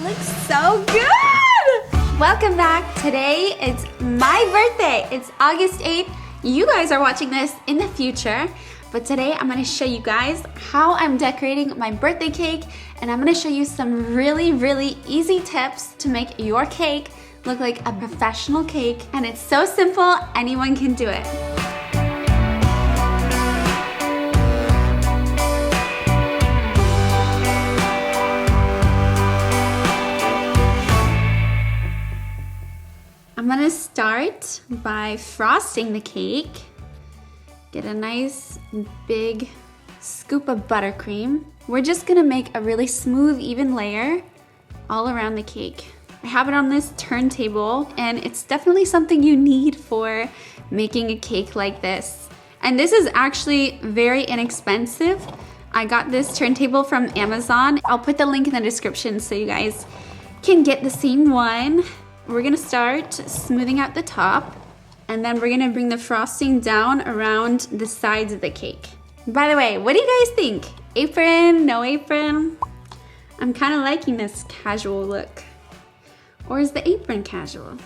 looks so good! Welcome back. Today it's my birthday. It's August 8th. You guys are watching this in the future, but today I'm gonna show you guys how I'm decorating my birthday cake, and I'm gonna show you some really easy tips to make your cake look like a professional cake. And it's so simple, anyone can do it. I'm gonna start by frosting the cake. Get a nice big scoop of buttercream. We're just gonna make a really smooth, even layer all around the cake. I have it on this turntable, and it's definitely something you need for making a cake like this. And this is actually very inexpensive. I got this turntable from Amazon. I'll put the link in the description so you guys can get the same one. We're gonna start smoothing out the top, and then we're gonna bring the frosting down around the sides of the cake. By the way, what do you guys think? Apron, no apron? I'm kind of liking this casual look. Or is the apron casual?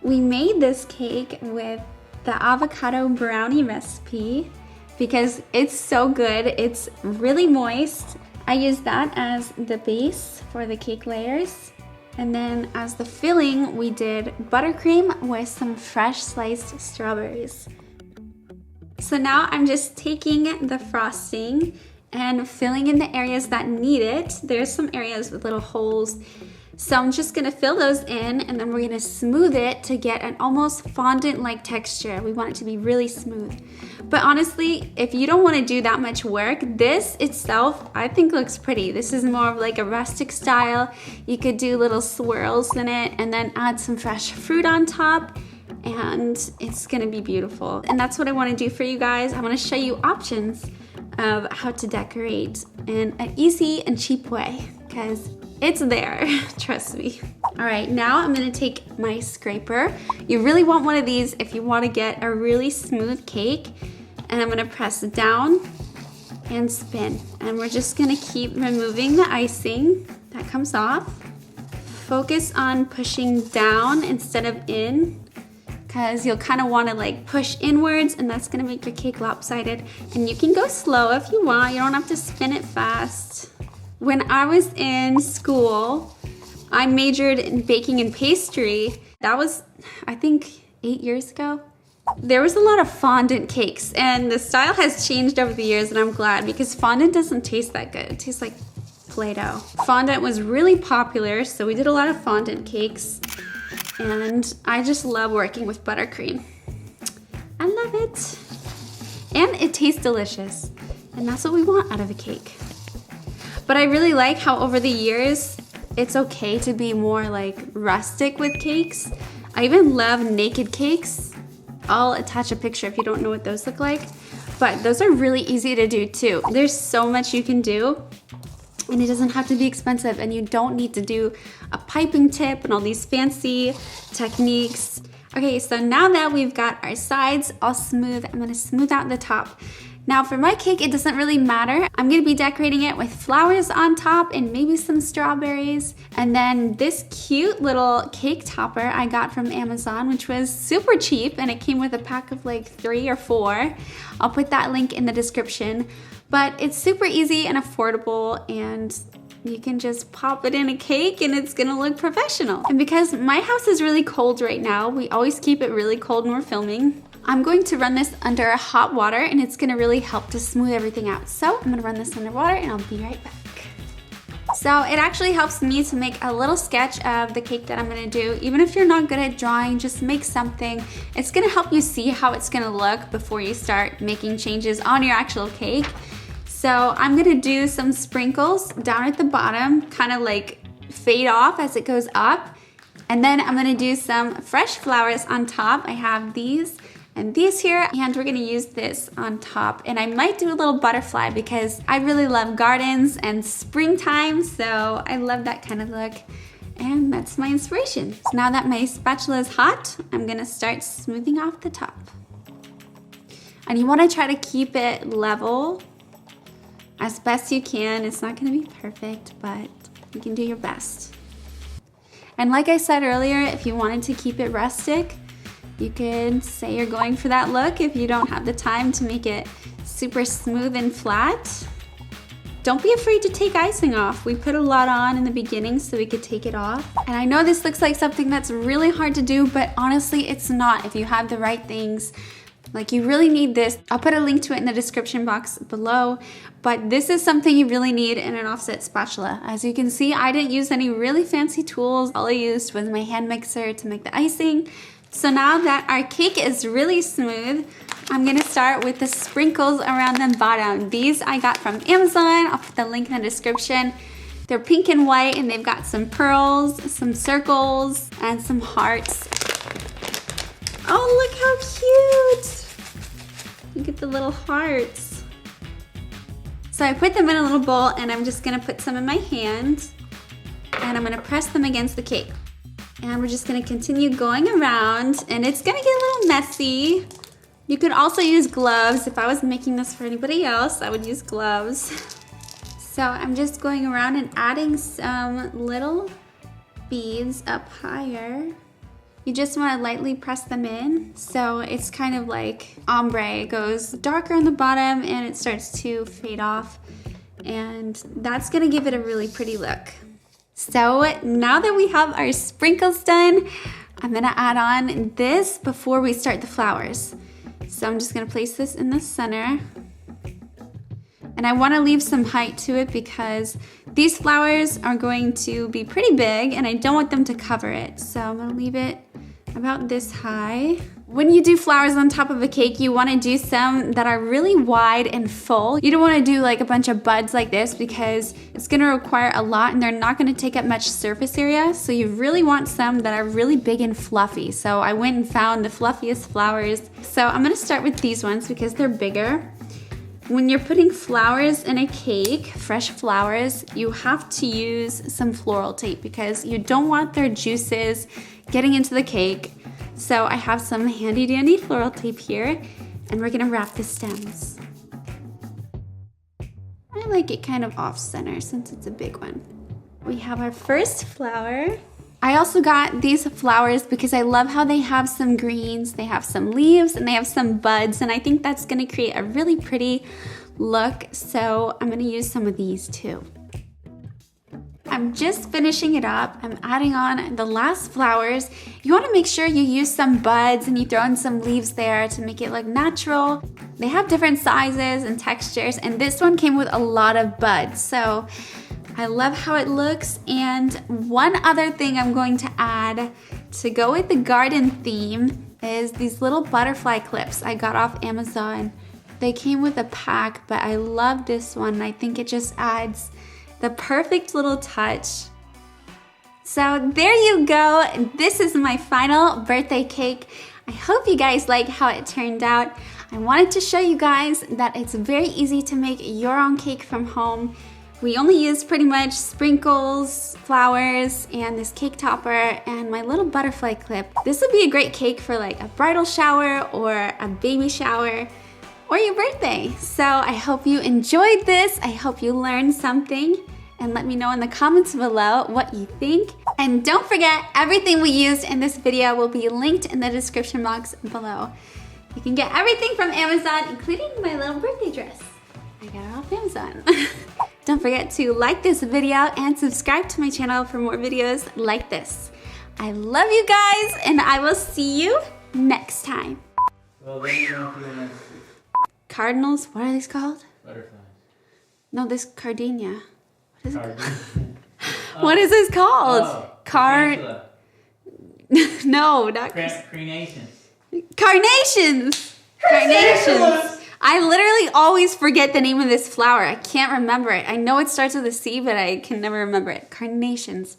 We made this cake with the avocado brownie recipe because it's so good. It's really moist. I use that as the base for the cake layers. And then as the filling, we did buttercream with some fresh sliced strawberries. So now I'm just taking the frosting and filling in the areas that need it. There's some areas with little holes. So I'm just gonna fill those in, and then we're gonna smooth it to get an almost fondant-like texture. We want it to be really smooth. But honestly, if you don't wanna do that much work, this itself, I think looks pretty. This is more of like a rustic style. You could do little swirls in it and then add some fresh fruit on top, and it's gonna be beautiful. And that's what I wanna do for you guys. I wanna show you options of how to decorate in an easy and cheap way, because it's there, trust me. All right, now I'm gonna take my scraper. You really want one of these if you wanna get a really smooth cake. And I'm gonna press down and spin. And we're just gonna keep removing the icing that comes off. Focus on pushing down instead of in, because you'll kind of want to like push inwards, and that's gonna make your cake lopsided. And you can go slow if you want. You don't have to spin it fast. When I was in school, I majored in baking and pastry. That was, I think, 8 years ago. There was a lot of fondant cakes, and the style has changed over the years, and I'm glad, because fondant doesn't taste that good. It tastes like Play-Doh. Fondant was really popular, so we did a lot of fondant cakes, and I just love working with buttercream. I love it. And it tastes delicious, and that's what we want out of a cake. But I really like how over the years, it's okay to be more like rustic with cakes. I even love naked cakes. I'll attach a picture if you don't know what those look like. But those are really easy to do too. There's so much you can do, and it doesn't have to be expensive, and you don't need to do a piping tip and all these fancy techniques. Okay, so now that we've got our sides all smooth, I'm gonna smooth out the top. Now for my cake, it doesn't really matter. I'm gonna be decorating it with flowers on top and maybe some strawberries. And then this cute little cake topper I got from Amazon, which was super cheap, and it came with a pack of like 3 or 4. I'll put that link in the description. But it's super easy and affordable, and you can just pop it in a cake and it's gonna look professional. And because my house is really cold right now, we always keep it really cold when we're filming, I'm going to run this under hot water, and it's gonna really help to smooth everything out. So I'm gonna run this under water, and I'll be right back. So it actually helps me to make a little sketch of the cake that I'm gonna do. Even if you're not good at drawing, just make something. It's gonna help you see how it's gonna look before you start making changes on your actual cake. So I'm gonna do some sprinkles down at the bottom, kind of like fade off as it goes up. And then I'm gonna do some fresh flowers on top. I have these and these here, and we're gonna use this on top. And I might do a little butterfly because I really love gardens and springtime, so I love that kind of look. And that's my inspiration. So now that my spatula is hot, I'm gonna start smoothing off the top. And you wanna try to keep it level as best you can. It's not gonna be perfect, but you can do your best. And like I said earlier, if you wanted to keep it rustic, you could say you're going for that look if you don't have the time to make it super smooth and flat. Don't be afraid to take icing off. We put a lot on in the beginning so we could take it off. And I know this looks like something that's really hard to do, but honestly, it's not if you have the right things. Like, you really need this. I'll put a link to it in the description box below, but this is something you really need in an offset spatula. As you can see, I didn't use any really fancy tools. All I used was my hand mixer to make the icing. So now that our cake is really smooth, I'm gonna start with the sprinkles around the bottom. These I got from Amazon. I'll put the link in the description. They're pink and white, and they've got some pearls, some circles, and some hearts. Oh, look how cute! Look at the little hearts. So I put them in a little bowl, and I'm just gonna put some in my hand, and I'm gonna press them against the cake. And we're just gonna continue going around, and it's gonna get a little messy. You could also use gloves. If I was making this for anybody else, I would use gloves. So I'm just going around and adding some little beads up higher. You just want to lightly press them in. So it's kind of like ombre. It goes darker on the bottom and it starts to fade off. And that's gonna give it a really pretty look. So now that we have our sprinkles done, I'm gonna add on this before we start the flowers. So I'm just gonna place this in the center. And I wanna leave some height to it because these flowers are going to be pretty big and I don't want them to cover it. So I'm gonna leave it about this high. When you do flowers on top of a cake, you wanna do some that are really wide and full. You don't wanna do like a bunch of buds like this because it's gonna require a lot and they're not gonna take up much surface area. So you really want some that are really big and fluffy. So I went and found the fluffiest flowers. So I'm gonna start with these ones because they're bigger. When you're putting flowers in a cake, fresh flowers, you have to use some floral tape because you don't want their juices getting into the cake. So I have some handy dandy floral tape here and we're gonna wrap the stems. I like it kind of off center since it's a big one. We have our first flower. I also got these flowers because I love how they have some greens, they have some leaves, and they have some buds, and I think that's gonna create a really pretty look, so I'm gonna use some of these too. I'm just finishing it up. I'm adding on the last flowers. You wanna make sure you use some buds and you throw in some leaves there to make it look natural. They have different sizes and textures, and this one came with a lot of buds, so I love how it looks. And one other thing I'm going to add to go with the garden theme is these little butterfly clips I got off Amazon. They came with a pack, but I love this one. I think it just adds the perfect little touch. So there you go. This is my final birthday cake. I hope you guys like how it turned out. I wanted to show you guys that it's very easy to make your own cake from home. We only used pretty much sprinkles, flowers, and this cake topper, and my little butterfly clip. This would be a great cake for like a bridal shower or a baby shower or your birthday. So I hope you enjoyed this. I hope you learned something, and let me know in the comments below what you think. And don't forget, everything we used in this video will be linked in the description box below. You can get everything from Amazon, including my little birthday dress. I got it off Amazon. Don't forget to like this video and subscribe to my channel for more videos like this. I love you guys, and I will see you next time. Well, then you don't feel nice. Cardinals, what are these called? Butterflies. No, this gardenia. What is it? Oh. What is this called? Oh, No, not Carnations. Carnations! Carnations! I literally always forget the name of this flower. I can't remember it. I know it starts with a C, but I can never remember it. Carnations.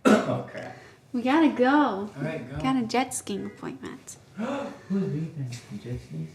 Oh, crap. We gotta go. All right, go. Got a jet skiing appointment. Who's beeping? Jet skis?